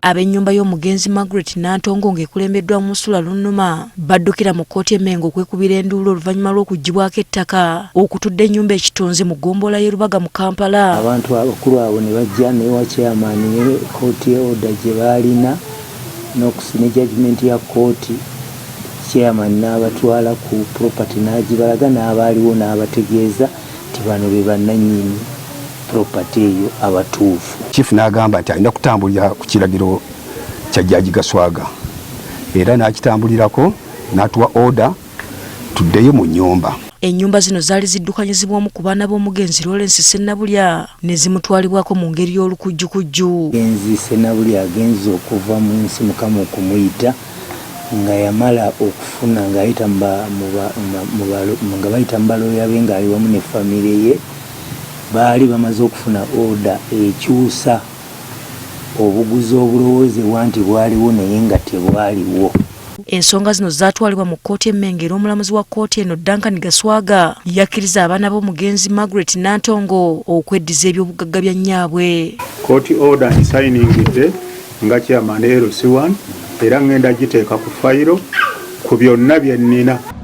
Ab'ennyumba y'omugenzi Margaret Nantongo ng'ekulembeddwa Musula Lunuma baddukira mu kkooti Emmengo okwekubira enduulu oluvannyuma lw'okuggyibwako ettaka okutudde ennyumba ekitonze mu ggombolola y'e Lubaga mu Kampala. Abantu abakulu abo ne bajja ne wa chairman ne kkooti y'oda gye baalina n'okusina judgment ya kkooti, chairman n'abatwala ku property n'agibalaga n'abaaliwo n'abategeeza nti bano be bannannyini property eyo abatuufu. Chief n'agamba nti alina kutambulira ku kiragiro kya Jjaaji Gaswaga era n'akitambulirako n'atuwa order tuddeyo mu nnyumba. Ennyumba zino zaali ziddukanyizibwamu ku baana b'omugenzi Lawrence Ssenabulya ne zimutwalibwako mu ngeri y'olukujjukujju. Omugenzi Ssenabulya agenze okuva mu nsi Mukama okumuyita nga yamala okufuna ng'ayita nga bayita mu baloya be ng'ali wamu ne famire ye, baali bamaze okufuna order ekyusa obuguzi obulowoozebwa nti bwaliwo naye nga tebwaliwo. Ensonga zino zaatwalibwa mu kkooti Emmengo era omulamuzi wa kkooti eno Duncan Gaswaga yakkiriza abaana b'omugenzi Margaret Nantongo okweddiza eby'obugagga bya nnyaabwe. Court order nsigningidde nga chairman LC1 era ngenda giteeka ku fayiro ku byonna bye nnina.